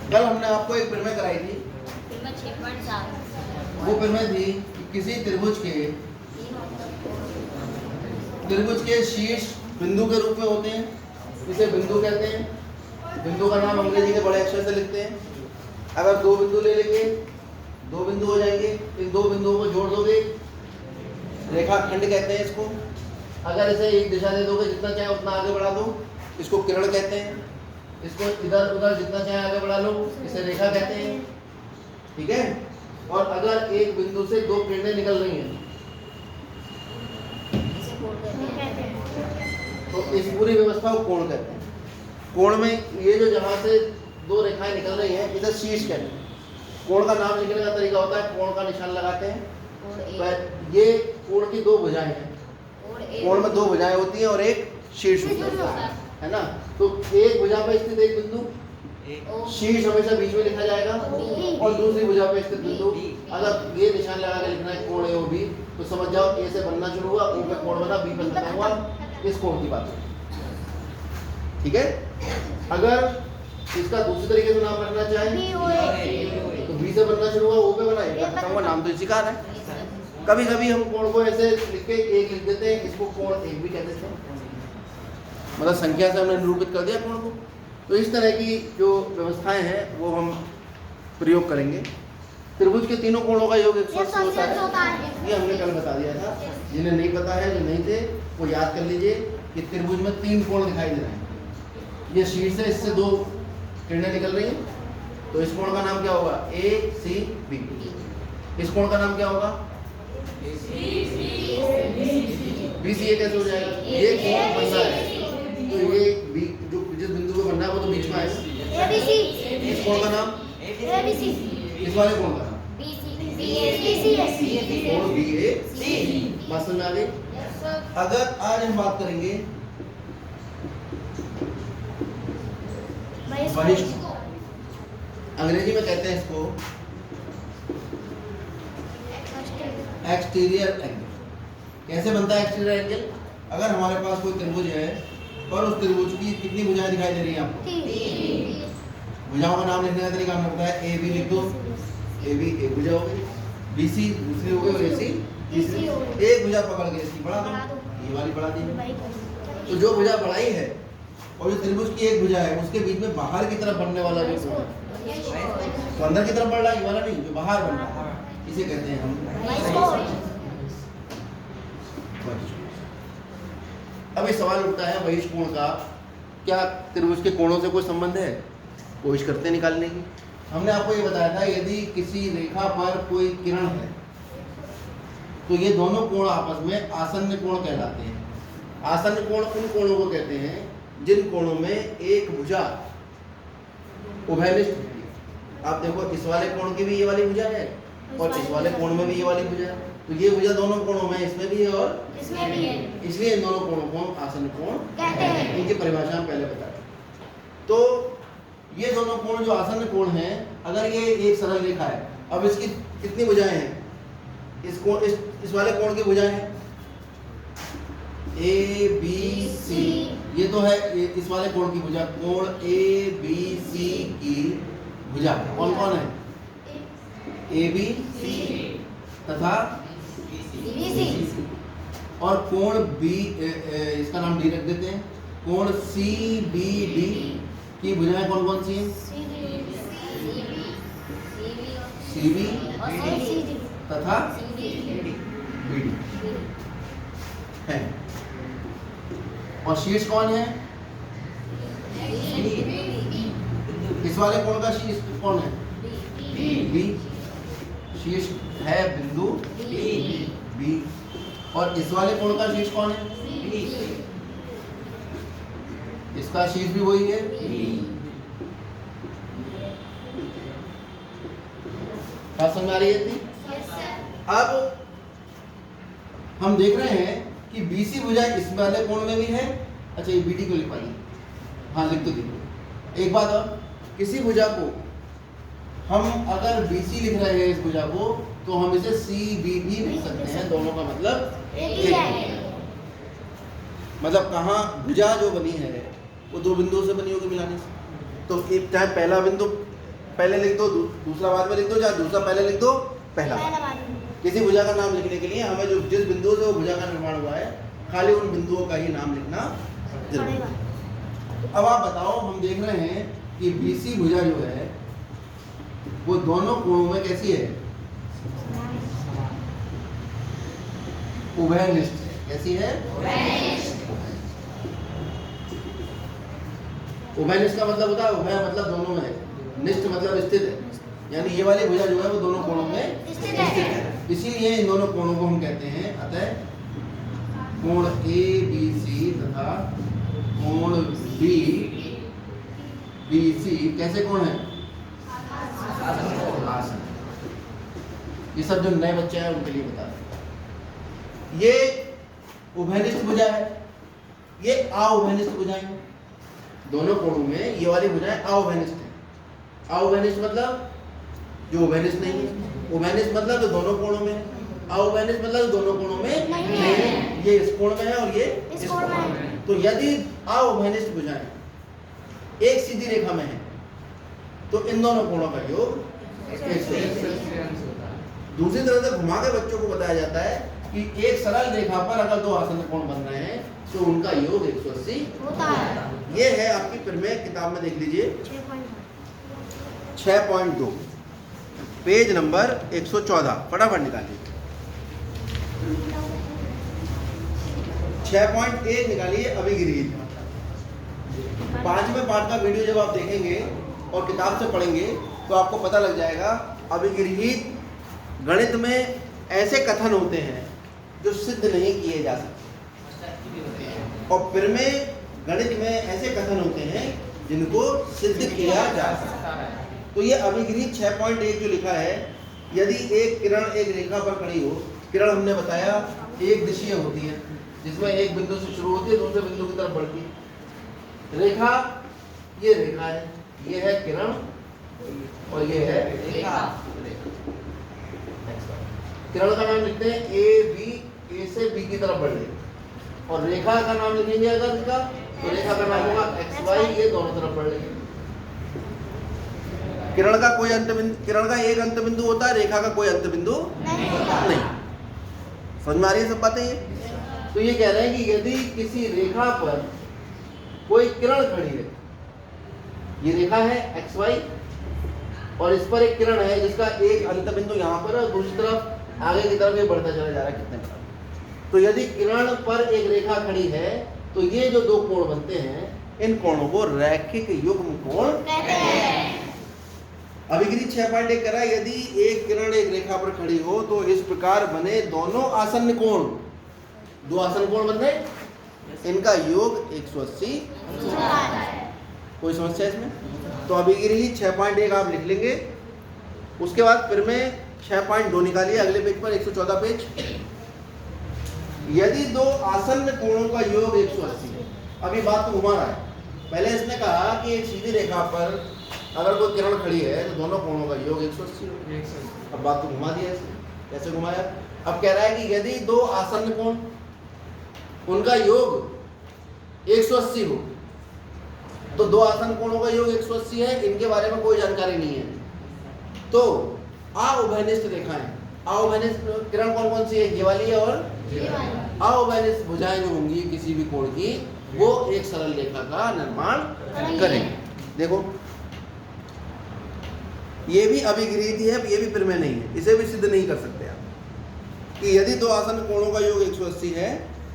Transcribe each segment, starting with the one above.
कल हमने आपको एक प्रमेय कराई थी, प्रमेय 6.7 वो प्रमेय थी कि किसी त्रिभुज के शीर्ष बिंदु के रूप में होते हैं, इसे बिंदु कहते हैं। बिंदु का नाम अंग्रेजी के बड़े अक्षर से लिखते हैं। अगर दो बिंदु ले लेंगे, दो बिंदु हो जाएंगे, इन दो बिंदुओं को जोड़ दोगे, रेखाखंड कहते हैं इसको। अगर इसे एक दिशा दे दोगे, जितना चाहे उतना आगे बढ़ा दो, इसको किरण कहते हैं। इसको इधर उधर जितना चाहे आगे बढ़ा लो, इसे रेखा कहते हैं। ठीक है। और अगर एक बिंदु से दो किरणें निकल रही हैं इसे कोण कहते हैं। तो इस पूरी व्यवस्था को कोण कहते हैं। कोण में ये जो जहां से दो रेखाएं निकल रही हैं, इधर शीर्ष कहते हैं। कोण का नाम लिखने का तरीका होता है, कोण का निशान लगाते हैं। कोण ये कोण की दो भुजाएं हैं। कोण में दो भुजाएं होती हैं और एक शीर्ष होता है ना। तो एक भुजा पर स्थित एक बिंदु, शीर्ष हमेशा बीच में लिखा जाएगा, और दूसरी भुजा पर स्थित बिंदु। अगर ये निशान लगा के लिखना है कोण ए बी, तो समझ जाओ ए से बनना शुरू हुआ, ओ पे कोण बना, बी पे खत्म हुआ, इस कोण की बात है। ठीक है। अगर इसका दूसरे तरीके से नाम रखना चाहे तो बी से बनना शुरू हुआ, ओ पे बना, ए खत्म हुआ, नाम तो इसी का है। कभी कभी हम कोण को ऐसे लिख के एक लिख देते हैं, इसको कोण एक भी कह देते हैं, मतलब संख्या से हमने निरूपित कर दिया कोण को। तो इस तरह की जो व्यवस्थाएं हैं वो हम प्रयोग करेंगे। त्रिभुज के तीनों कोणों का योग 180 होता है, ये हमने कल बता दिया था। जिन्हें नहीं पता है, जो नहीं थे, वो याद कर लीजिए कि त्रिभुज में तीन कोण दिखाई दे रहे हैं। ये शीर्ष है, इससे दो किरणें निकल रही हैं, तो इस कोण का नाम क्या होगा? A C B. इस कोण का नाम क्या होगा? B C. ये कैसे हो जाएगा? ये कोण बन रहा है, तो ये बी जो जिस बिंदु को बनना है वो तो बीच में आएगा। इस कोण का नाम? इस वाले कोण का नाम? कोण बी ए सी। बात समझ में आ गई? अगर आज हम बात करेंगे बहिष्ठ, अंग्रेजी में कहते हैं इसको एक्सटीरियर एंगल। कैसे बनता है एक्सटीरियर एंगल? अगर हमारे पास कोई त्रिभुज है और उस त्रिभुज की कितनी भुजाएं दिखाई दे रही हैं आपको? भुजाओं का नाम लिखने का तरीका हमने बताया, ए बी लिख दो। ए बी एक भुजा हो गई, बी सी दूसरी हो गई, और ए सी तीसरी। एक भुजा पकड़ के इसकी बढ़ा दो, ये वाली बढ़ा दी। तो जो भुजा बढ़ाई है और जो त्रिभुज की एक भुजा है, उसके बीच में बाहर की तरफ बढ़ने वाला जो कोण है, तो अंदर की तरफ बढ़ रहा है, ये वाला नहीं, जो बाहर बढ़ रहा है, इसे कहते हैं हम बहिष्ठ। अब ये सवाल उठता है, बहिष्ठ कोण का क्या त्रिभुज के कोणों से कोई संबंध है? कोशिश करते निकालने की। हमने आपको ये बताया था, यदि किसी रेखा पर कोई किरण है तो ये दोनों कोण आपस में आसन्न कोण कहलाते हैं। आसन्न कोण उन कोणों को कहते हैं जिन कोणों में एक भुजा उभयनिष्ठ होती है। आप देखो, इस वाले कोण की भी ये वाली भुजा है और इस वाले कोण में भी ये वाली भुजा है, तो ये भुजा दोनों कोणों में, इसमें भी है और इसमें भी है, इसलिए इन दोनों कोणों को आसन्न कोण कहते हैं। इनकी परिभाषा हम पहले बता रहे। तो ये दोनों कोण जो आसन्न कोण हैं, अगर ये एक सरल रेखा है, अब इसकी कितनी भुजाएं हैं? इस वाले कोण की भुजाएं हैं ए बी सी। ये तो है इस वाले कोण की भुजा, कोण ए बी सी की भुजा कौन कौन है? ए बी सी तथा और कोण बी, इसका नाम डी रख देते हैं। कोण सी बी डी की भुजाएं कौन कौन सी हैं? सी बी तथा बी डी है। और शीर्ष कौन है? इस वाले कोण का शीर्ष कौन है? बी। शीर्ष है बिंदु बी। और इस वाले कोण का शीर्ष कौन है? इसका शीर्ष भी वही है। बात समझ आ रही है इतनी? अब हम देख रहे हैं कि बीसी भुजा इस वाले कोण में भी है। अच्छा, ये बीडी को लिख पाइए, हाँ लिख तो दीजिए। एक बात और, किसी भुजा को हम अगर बीसी लिख रहे हैं इस भुजा को, तो हम इसे सी बी भी लिख सकते हैं, दोनों का मतलब एक है। मतलब कहाँ भुजा जो बनी है वो दो बिंदुओं से बनी होगी मिलाने से। तो एक चाहे पहला बिंदु पहले लिख दो, दूसरा बाद में लिख दो, या दूसरा पहले लिख दो, पहला किसी भुजा का नाम लिखने के लिए हमें जो जिस बिंदु से वो भुजा का निर्माण हुआ है खाली उन बिंदुओं का ही नाम लिखना जरूरी है। अब आप बताओ, हम देख रहे हैं कि BC भुजा जो है वो दोनों कोणों में कैसी है? उभयनिष्ठ है। कैसी है? उभयनिष्ठ का मतलब होता है, उभय मतलब दोनों में है, निष्ठ मतलब स्थित है, यानी ये वाली भुजा जो है वो दोनों कोणों में स्थित है। इसीलिए इन दोनों कोणों को हम कहते हैं अतः कोण ABC तथा कोण BC कैसे कोण है? आसन। ये सब जो नए बच्चे हैं उनके लिए बता रहे हैं। ये उभयनिष्ठ भुजा है, ये अउभयनिष्ठ भुजाएं हैं। दोनों कोणों में ये वाली भुजाएं अउभयनिष्ठ है। अउभयनिष्ठ मतलब जो उभयनिष्ठ नहीं है, उभयनिष्ठ मतलब जो दोनों कोणों में, अउभयनिष्ठ मतलब दोनों कोणों में नहीं है। ये इस कोण में है और ये इस कोण में है। तो यदि अउभयनिष्ठ भुजाएं एक सीधी रेखा में है तो इन दोनों कोणों का योग 180। दूसरी तरह से घुमा के बच्चों को बताया जाता है कि एक सरल रेखा पर अगर दो आसन कोण बन रहे हैं तो उनका योग 180 होता है। ये है आपकी प्रमेय किताब में, देख लीजिए 6.2 पेज नंबर 114, फटाफट निकालिए। 6.1 निकालिए, अभिगृहीत। 5वें पाठ का वीडियो जब आप देखेंगे और किताब से पढ़ेंगे तो आपको पता लग जाएगा अभिगृहीत गणित में ऐसे कथन होते हैं जो सिद्ध नहीं किए जा सकते, और प्रमेय गणित में ऐसे कथन होते हैं जिनको सिद्ध किया जा सकता है। तो ये अभिगृहीत 6.1 जो लिखा है, यदि एक किरण एक रेखा पर खड़ी हो, किरण हमने बताया एक दिशीय होती है जिसमें एक बिंदु से शुरू होती है दूसरे बिंदु की तरफ बढ़ती है। रेखा, ये रेखा है, ये है किरण और ये है रेखा। किरण का नाम लिखते हैं AB, A से B की तरफ बढ़ रही, और रेखा का नाम लिखेंगे अगर इसका तो रेखा का नाम होगा XY, ये दोनों तरफ बढ़ रही है। किरण का कोई अंत बिंदु, किरण का एक अंत बिंदु होता है, रेखा का कोई अंत बिंदु नहीं। समझ में आ रही है सब बातें? ये तो ये कह रहे हैं कि यदि किसी रेखा पर कोई किरण खड़ी है, ये रेखा है XY और इस पर एक किरण है जिसका एक अंत बिंदु यहाँ पर और दूसरी तरफ आगे की तरफ ये बढ़ता चला जा रहा है कितने पर। तो यदि किरण पर एक रेखा खड़ी है तो ये जो दो कोण बनते हैं इन कोणों को रैखिक युग्म कोण कहते हैं। अभिगृहीत 6.1 कह रहा है यदि एक किरण एक रेखा पर खड़ी हो तो इस प्रकार बने दोनों आसन्न कोण, दो आसन्न कोण बन रहे, इनका योग 180। कोई समस्या इसमें? तो अभिगृहीत 6.1 आप लिख लेंगे। उसके बाद फिर में 6.2 निकालिए अगले पेज पर, 114 पेज। यदि दो आसन्न कोणों का योग 180 है, अभी बात तो घुमा रहा है। पहले इसने कहा कि एक सीधी रेखा पर अगर कोई किरण खड़ी है तो दोनों कोणों का योग 180 हो। अब बात तो घुमा दिया इसने। कैसे घुमाया? अब कह रहा है कि यदि दो आसन्न कोण उनका योग 180 हो तो दो आसन्न कोणों का योग 180 है, इनके बारे में कोई जानकारी नहीं है। तो अउभयनिष्ठ रेखाएं, अउभयनिष्ठ किरण कौन कौन सी है? ये वाली है और अउभयनिष्ठ भुजाएं जो होंगी किसी भी कोण की वो एक सरल रेखा का निर्माण करेंगे। देखो ये भी अभिगृहीत है, ये भी प्रमेय नहीं है, इसे भी सिद्ध नहीं कर सकते आप कि यदि दो आसन्न कोणों का योग 180 है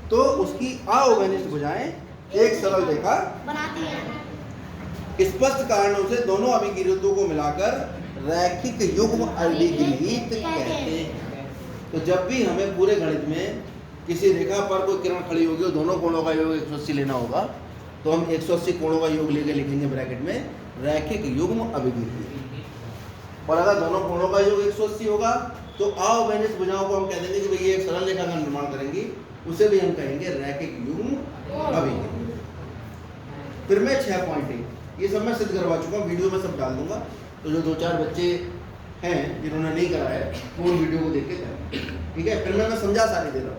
तो उसकी अउभयनिष्ठ भुजाएं एक सरल रेखा बनाती हैं। स्पष्ट कारणों से दोनों अभिगृहीतों को मिलाकर रैखिक युग्म अभिगृहीत कहते हैं। तो जब भी हमें पूरे गणित में किसी रेखा पर कोई किरण खड़ी होगी और दोनों कोणों का योग 180 लेना होगा तो हम 180 कोणों का योग लेके लिखेंगे ब्रैकेट में रैखिक युग्म अभिगृहीत। और अगर दोनों कोणों का योग 180 होगा तो अउभयनिष्ठ भुजाओं को हम कह देंगे कि भाई ये एक सरल रेखा का निर्माण करेंगी, उसे भी हम कहेंगे रैखिक युग्म अभिगृहीत। फिर मैं 6.1 ये सब मैं सिद्ध करवा चुका हूँ, वीडियो में सब डाल दूंगा। तो जो 2-4 बच्चे हैं जिन्होंने नहीं करा है वो उन वीडियो को देख के करें, ठीक है? फिर मैं समझा सारी दे रहा हूँ,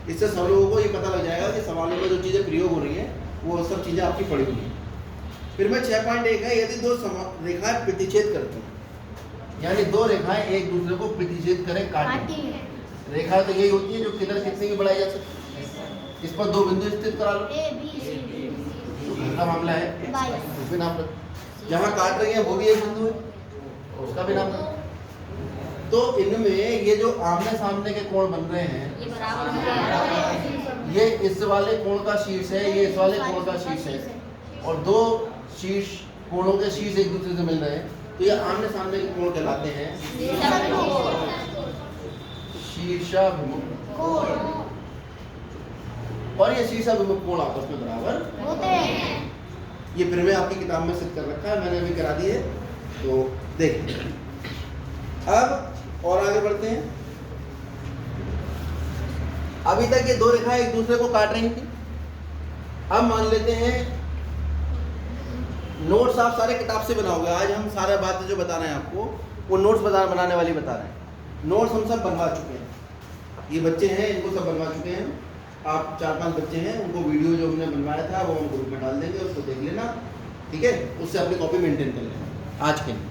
इससे सब लोगों को ये पता लग जाएगा कि सवालों में जो चीज़ें प्रयोग हो रही हैं वो सब चीज़ें आपकी पड़ी हुई हैं। फिर मैं 6.1 है, यदि दो रेखाएं प्रतिच्छेद करती हैं, यानी दो रेखाएं एक दूसरे को प्रतिच्छेद करें, काटें। रेखा तो यही होती है जो किधर कितनी भी बढ़ाई जा सकती है। इस पर दो बिंदु स्थित करा लो, तो घर का मामला है, उसमें नाम रख। जहाँ काट रही है वो भी एक बिंदु है, उसका भी नाम रख। तो इनमें ये जो आमने सामने के कोण बन रहे हैं, ये बराबर ये इस वाले कोण का शीर्ष है, ये इस वाले कोण का शीर्ष है, और दो शीर्ष कोणों के शीर्ष एक दूसरे से मिल रहे हैं, तो ये आमने सामने के कोण कहलाते हैं शीर्षाभिमुख कोण। और ये शीर्षाभिमुख कोण आपस में बराबर होते हैं। ये फिर मैं आपकी किताब में सिद्ध कर रखा है, मैंने अभी करा दी है, तो देखिए। अब और आगे बढ़ते हैं। अभी तक ये दो रेखाएं एक दूसरे को काट रही थी। अब मान लेते हैं नोट्स आप सारे किताब से बनाओगे। आज हम सारा बातें जो बता रहे हैं आपको, वो नोट्स बनाने वाली बता रहे हैं। नोट्स हम सब बनवा चुके हैं, ये बच्चे हैं इनको सब बनवा चुके हैं। आप 4-5 बच्चे हैं, उनको वीडियो जो हमने बनवाया था वो हम ग्रुप में डाल देंगे, उसको देख लेना, ठीक है। उससे अपनी कॉपी मेंटेन कर लेना। आज के लिए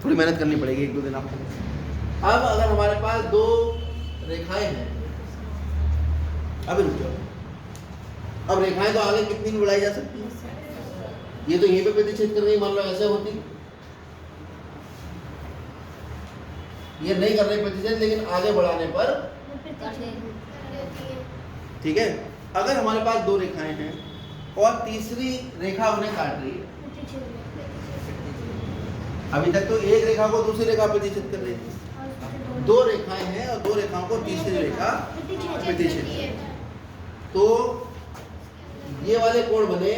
थोड़ी मेहनत करनी पड़ेगी, 1-2 दिन आपको। अब अगर हमारे पास दो रेखाएं हैं, अब रुक जाओ। अब रेखाएं तो आगे कितनी भी बढ़ाई जा सकती है। ये तो यहीं पे प्रतिच्छेद कर रही, मान लो ऐसे होती, ये नहीं कर रही प्रतिच्छेद, लेकिन आगे बढ़ाने पर, ठीक है। अगर हमारे पास दो रेखाएं हैं और तीसरी रेखा उन्हें काट रही है, अभी तक तो एक रेखा को दूसरी रेखा प्रतिच्छेद कर रही थी, दो रेखाएं हैं और दो रेखाओं को तीसरी रेखा प्रतिच्छेद, तो ये वाले कोण बने,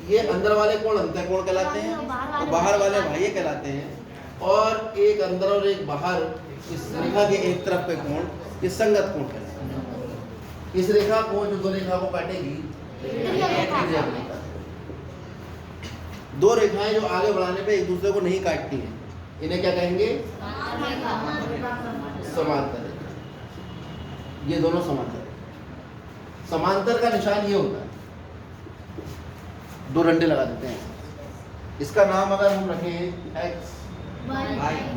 ये अंदर वाले कोण अंतःकोण कहलाते हैं, और बाहर वाले बाह्य कहलाते हैं। और एक अंदर और एक बाहर, इस रेखा के एक तरफ के कोण, ये संगत कोण कहलाते हैं। इस रेखा को जो दो रेखा को काटेगी, दो रेखाएं जो आगे बढ़ाने पे एक दूसरे को नहीं काटती हैं, इन्हें क्या कहेंगे? समांतर रेखा। ये दोनों समांतर। समांतर का निशान ये होता है, दो डंडे लगा देते हैं। इसका नाम अगर हम रखें x,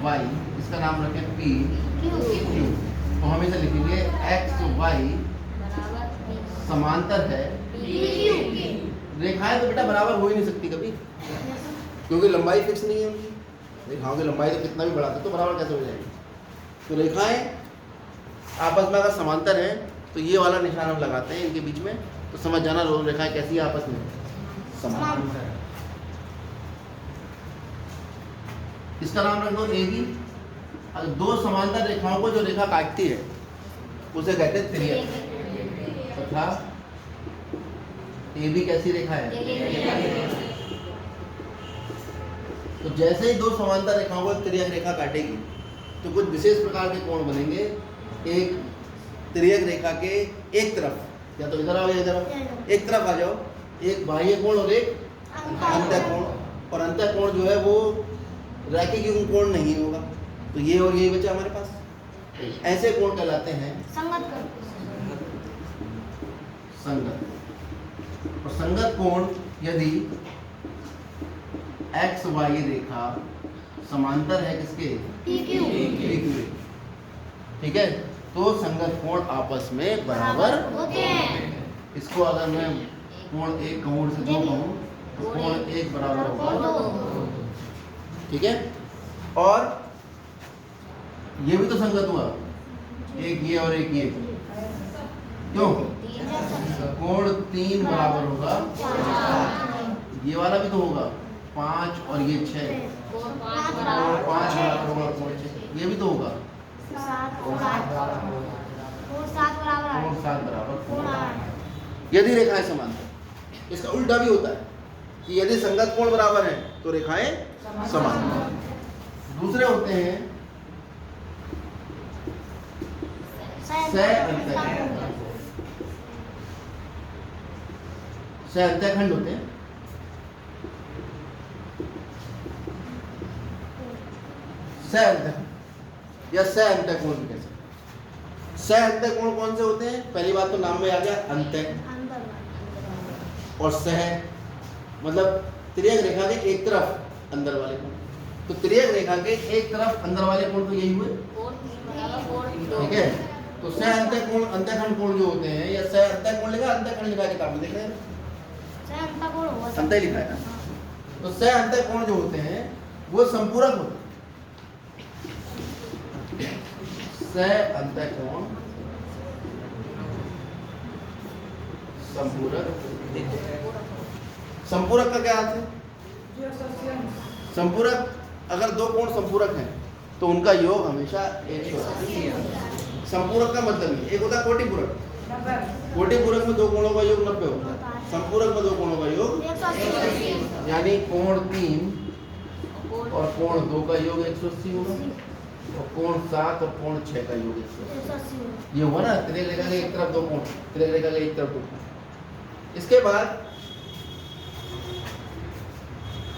y, इसका नाम रखें p, q, तो हम इसे लिखेंगे x, y समांतर है। रेखाएं तो बेटा बराबर हो ही नहीं सकती कभी, क्योंकि लंबाई फिक्स नहीं है उनकी। रेखाओं की लंबाई तो कितना भी बढ़ाते तो बराबर कैसे हो जाएगी। तो रेखाएं आपस में अगर समांतर है तो ये वाला निशान हम लगाते हैं इनके बीच में, तो समझ जाना रेखाएं कैसी है आपस में, समांतर। इसका नाम रख दो AB। अगर दो समांतर रेखाओं को जो रेखा काटती है उसे कहते हैं तिर्यक, तथा AB कैसी रेखा है? तो जैसे ही दो समांतर रेखाओं को तिर्यक रेखा काटेगी तो कुछ विशेष प्रकार के कोण बनेंगे। एक तिर्यक रेखा के एक तरफ, या तो इधर आओ या इधर आओ, एक तरफ आ जाओ, एक बाह्य कोण और एक अंतःकोण। और अंतःकोण जो है वो रैखिक युग्म कोण नहीं होगा, तो ये और यही बचा हमारे पास। ऐसे कोण कहलाते हैं संगत। और संगत कोण यदि x y रेखा समांतर है किसके? PQ। ठीक है, तो संगत कोण आपस में बराबर होते हैं। इसको अगर मैं कोण 1 कहूँ से 2 कहूँ तो कोण 1 बराबर होगा, ठीक है। और ये भी तो संगत हुआ, एक ये और एक ये, क्यों? कोण 3 बराबर होगा, ये वाला भी तो होगा 5 और ये 6, कोण 5 बराबर होगा कोण 6, ये भी तो होगा 7 बराबर। यदि रेखाएं समांतर, इसका उल्टा भी होता है कि यदि संगत कोण बराबर है तो रेखाएं समांतर। दूसरे होते हैं अंतःखंड होते हैं। या अंतःकोण भी कह सकते हैं। अंतःकोण कौन से होते हैं? पहली बात तो नाम में आ गया अंतः, और सह मतलब तिर्यक रेखा के एक तरफ अंदर वाले कोण, तो तिर्यक रेखा के एक तरफ अंदर वाले कोण तो यही हुए, ठीक है। तो सह अंतःकोण, अंतःखंड कोण जो होते हैं, या सह अंतःकोण लिखा, अंतःखंड लिखा है किताब में, देख रहे हैं अंतः लिखा है ना। तो सह अंतःकोण जो होते हैं वो संपूरक होते हैं। सह अंतःकोण संपूरक, संपूरक का क्या अर्थ है? संपूरक, अगर दो कोण संपूरक हैं तो उनका योग हमेशा 180 है। संपूरक का मतलब ये, एक होता है कोटिपूरक, कोटिपूरक में दो कोणों का योग 90 होता है, संपूरक में दो कोणों का योग, यानी कोण 3 और कोण 2 का योग 180 होगा, और कोण 7 और कोण 6 का योग 180। ये हुआ ना तिर्यक रेखा के एक तरफ दो कोण, तिर्यक रेखा के एक तरफ दो कोण। इसके बाद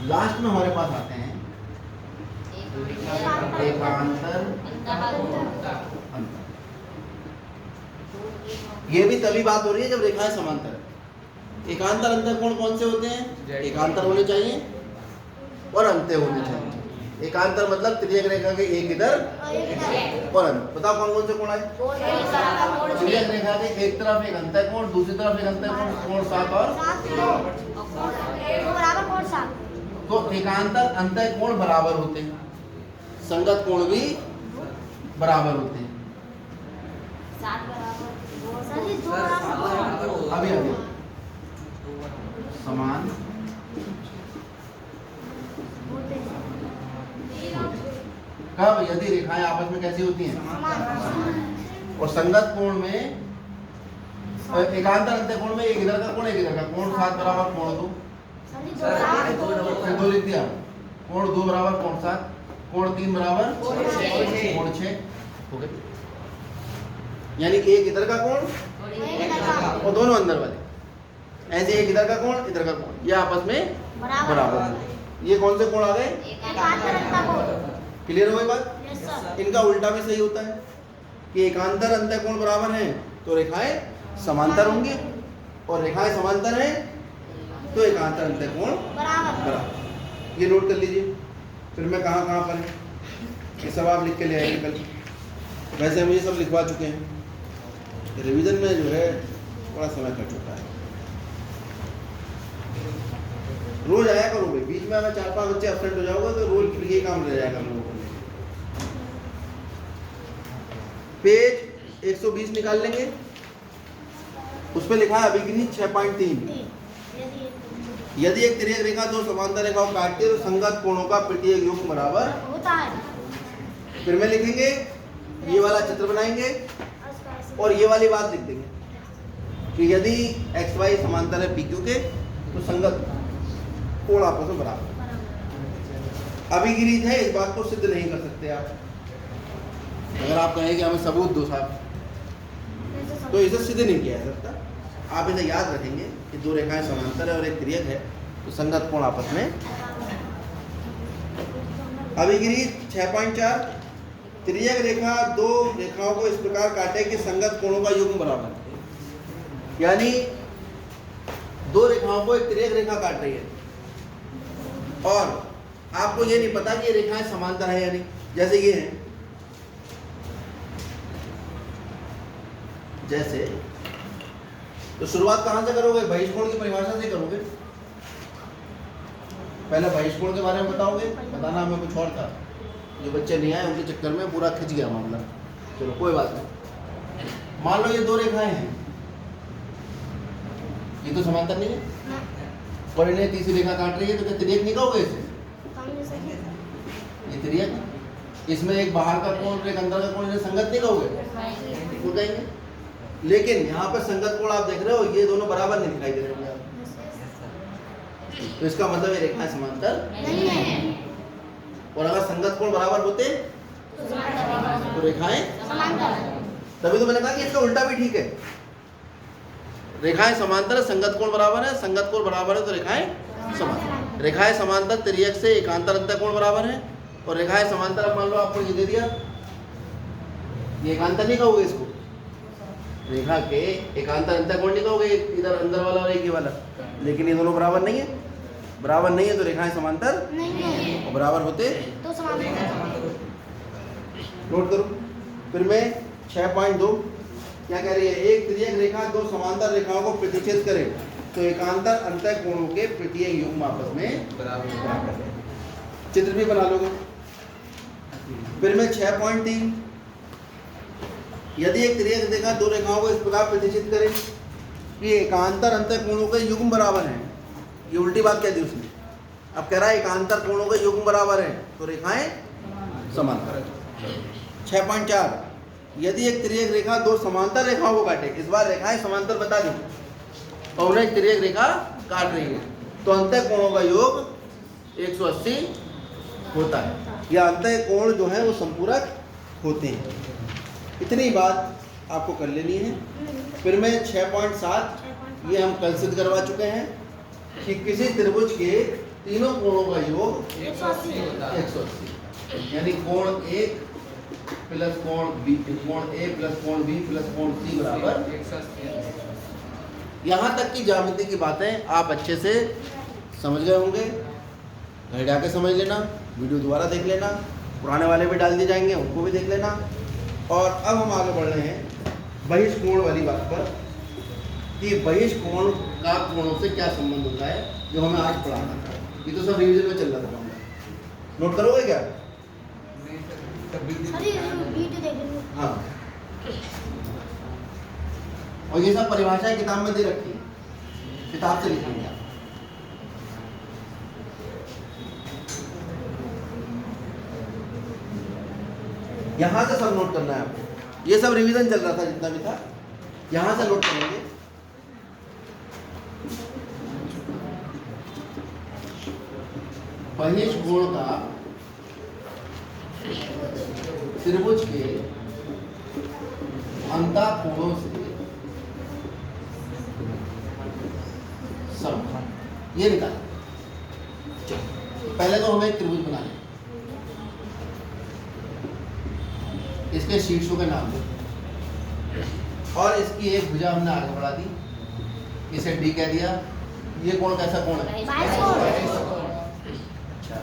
लास्ट में हमारे पास आते हैं एकांतर अंतर। ये भी तभी बात हो रही है जब रेखाएं समांतर है। एकांतर अंतःकोण कौन से होते हैं? एकांतर होने चाहिए और अंत्य होने चाहिए। एकांतर मतलब त्रियक रेखा के एक इधर और अंत। बताओ कौन कौन से कोण आए? त्रियक रेखा के एक तरफ एक अंतःकोण, दूसरी तरफ एक अंतःकोण, कोण 7 और तो एकांतर अंतःकोण बराबर होते हैं, संगत कोण भी बराबर होते हैं। अभी अभी समान कब? यदि रेखाएं आपस में कैसी होती हैं? और संगत कोण में, एकांतर अंतःकोण में एक इधर का कोण एक इधर का, कोण 7 बराबर कोण 2, दो लिख दिया, कोण 2 बराबर कोण 7, कोण 3 बराबर कोण 6 हो गए। यानी एक इधर का कोण और दोनों अंदर वाले, ऐसे एक इधर का कोण इधर का कोण, ये आपस में बराबर है। ये कौन से कोण आ गए? क्लियर हो गई बात? इनका उल्टा भी सही होता है कि एकांतर अंतःकोण बराबर हैं तो रेखाएं समांतर होंगी, और रेखाएं समांतर हैं तो एकांतर अंतःकोण बराबर। ये नोट कर लीजिए। फिर मैं कहाँ कहाँ पर है ये सब आप लिख के ले आएंगे कल। वैसे हम ये सब लिखवा चुके हैं, रिवीजन में जो है बड़ा समय कट चुका है। रोज आया करोगे, बीच में अगर 4-5 बच्चे एब्सेंट हो जाओगे तो रोज ये काम रह जाएगा हम लोगों को। पेज 120 निकाल लेंगे, उस पर लिखा है अभिगणित 6.3। यदि एक तिर्यक रेखा दो समांतर रेखाओं काटती है तो संगत कोणों का प्रत्येक योग बराबर होता है। फिर में लिखेंगे, ये वाला चित्र बनाएंगे और ये वाली बात लिख देंगे कि यदि एक्स वाई समांतर है PQ के तो संगत कोण आपस में बराबर। अभिगणित है, इस बात को सिद्ध नहीं कर सकते आप। अगर आप कहें कि हमें सबूत दो साहब, तो इसे सिद्ध नहीं किया जा सकता। आप इसे याद रखेंगे कि दो रेखाएं समांतर है और एक तिर्यक है तो संगत कोण आपस में। अभिगणित 6.4, तिर्यक रेखा दो रेखाओं को इस प्रकार काटे कि संगत कोणों का युग्म बराबर है। यानी दो रेखाओं को एक तिर्यक रेखा काट रही है और आपको ये नहीं पता कि ये रेखाएं समांतर है या नहीं। जैसे ये है, जैसे तो शुरुआत कहां से करोगे? बहिष्कोण की परिभाषा से करोगे। पहले बहिष्कोण के बारे में बताओगे, बताना हमें कुछ और था। जो बच्चे नहीं आए उनके चक्कर में पूरा खिंच गया मामला। चलो कोई बात नहीं। मान लो ये दो रेखाएं हैं, ये तो समांतर नहीं है, और इन्हें तीसरी रेखा काट रही है तो क्या तिर्यक नहीं कहोगे इसे? ये तिर्यक, इसमें एक बाहर का कोण और एक अंदर का कोण, इन्हें संगत नहीं कहोगे? तो कहेंगे। लेकिन यहाँ पर संगत कोण आप देख रहे हो, ये दोनों बराबर नहीं दिखाई दे रहे हैं, तो इसका मतलब ये रेखाएं समांतर नहीं है। और अगर संगत कोण बराबर होते तो रेखाएं समांतर। तभी तो मैंने कहा कि इसका उल्टा भी ठीक है। रेखाएं समांतर है, संगत कोण बराबर है, संगत कोण बराबर है तो रेखाएं समांतर। रेखाएं समांतर तिर्यक से एकांतर अंतःकोण बराबर है, और रेखाएं समांतर, अब मान लो आपको ये दे दिया, ये एकांतर नहीं कहोगे इसको, रेखा के एकांतर अंतःकोण नहीं कहोगे, इधर अंदर वाला और एक ये वाला, लेकिन ये दोनों बराबर नहीं है बराबर नहीं है तो रेखाएं समांतर नहीं और बराबर होते तो समांतर। नोट करो। फिर मैं 6.2 क्या कह रही है, एक तिर्यक रेखा दो समांतर रेखाओं को प्रतिच्छेद करे तो एकांतर अंतःकोणों के प्रत्येक युग्म आपस में बराबर है। चित्र भी बना लोगे। फिर मैं 6.3 यदि एक तिर्यक रेखा दो रेखाओं को इस प्रकार प्रतिच्छेद करे कि एकांतर अंतःकोणों के युग्म बराबर हैं, ये उल्टी बात कह दी उसने। अब कह रहा है एकांतर कोणों के युग्म बराबर हैं तो रेखाएं समांतर। 6.4 यदि एक तिर्यक रेखा दो समांतर रेखाओं को काटे, इस बार रेखाएं समांतर बता दी और उन्हें एक तिर्यक रेखा काट रही है तो अंतःकोणों का योग 180 होता है, या अंतःकोण जो है वो संपूरक होते हैं। इतनी बात आपको कर लेनी है। फिर मैं 6.7 ये हम कल सिद्ध करवा चुके हैं कि किसी त्रिभुज के तीनों कोणों का योग 180, यानी कोण 1 प्लस कोण बी, कोण ए प्लस कोण बी प्लस कोण सी बराबर 180। यहाँ तक की ज्यामिति की बातें आप अच्छे से समझ गए होंगे। घर जाके समझ लेना, वीडियो दोबारा देख लेना, पुराने वाले भी डाल दिए जाएंगे उनको भी देख लेना। और अब हम आगे बढ़ रहे हैं बहिष्कोण वाली बात पर कि बहिष्कोण का कोणों से क्या संबंध होता है, जो हमें आज पढ़ाना था। ये तो सब रिवीजन में चल रहा था। नोट करोगे क्या? वीडियो देखेंगे। हाँ, और ये सब परिभाषाएं किताब में दे रखी है, किताब से लिखेंगे आप। यहां से सब नोट करना है आपको। ये सब रिवीजन चल रहा था जितना भी था, यहां से नोट करेंगे। बहिष्कोण का त्रिभुज के अंतःकोणों से संबंध ये निकाला। पहले तो हमें एक त्रिभुज बनाना है, इसके शीर्षों के नाम दो और इसकी एक भुजा हमने आगे बढ़ा दी, इसे डी कह दिया। ये कोण कैसा कोण है? अच्छा,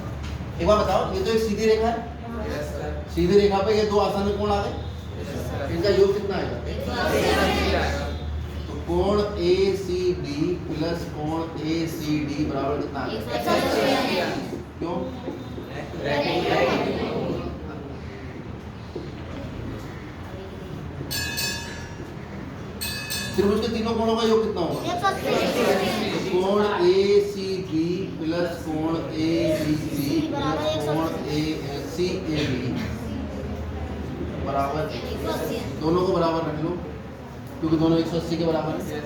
एक बार बताओ, ये तो एक सीधी रेखा है, सीधी रेखा पे ये दो आसानी कोण आ गए, इनका योग कितना आएगा? तो कोण ACD प्लस कोण ACD बराबर कितना आएगा? क्यों? त्रिभुज के तीनों कोणों का योग कितना होगा? कोण ACB प्लस कोण ABC प्लस कोण CAB बराबर, दोनों को बराबर रख लो क्योंकि दोनों 180 के बराबर है।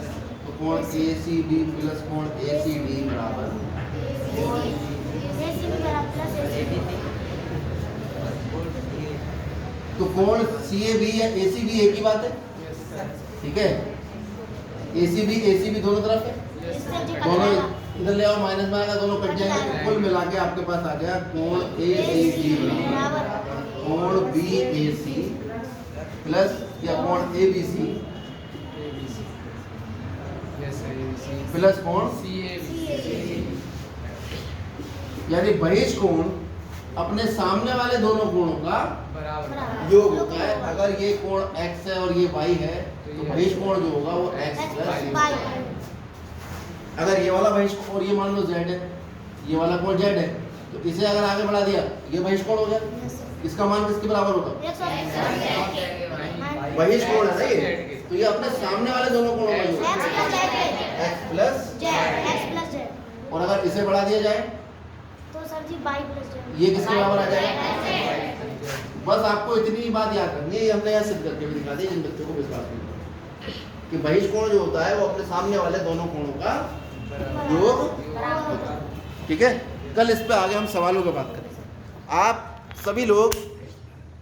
तो कोण ACB प्लस कोण ACD बराबर, तो कोण CAB या ACB एक ही बात है, ठीक है। ACB दोनों तरफ है, दोनों इधर ले आओ, माइनस में आएगा, दोनों कट जाएंगे, तो कुल मिला के आपके पास आ गया कोण ACB कोण BAC प्लस या कोण ABC प्लस कोण यानी बहिष्कोण अपने सामने वाले दोनों कोणों का योग होता है। अगर ये कोण x है और ये y है तो बहिष्कोण जो होगा वो x प्लस y। अगर ये वाला बहिष्कोण और ये मान लो z है, ये वाला कोण z है, तो इसे अगर आगे बढ़ा दिया ये बहिष्कोण हो गया, इसका मान किसके बराबर होगा? बहिष्कोण है ना ये, तो ये अपने सामने वाले दोनों कोणों का योग x प्लस z। और अगर इसे बढ़ा दिया जाए तो सर जी y प्लस z, ये किसके बराबर आ जाएगा? बस आपको इतनी बात याद करनी है, ये हमने यहाँ सिद्ध करके भी दिखा दी जिन बच्चों को विश्वास नहीं कि बहिष्कोण जो होता है वो अपने सामने वाले दोनों कोणों का योग होता है। ठीक है, कल इस पे आगे हम सवालों पे बात करेंगे। आप सभी लोग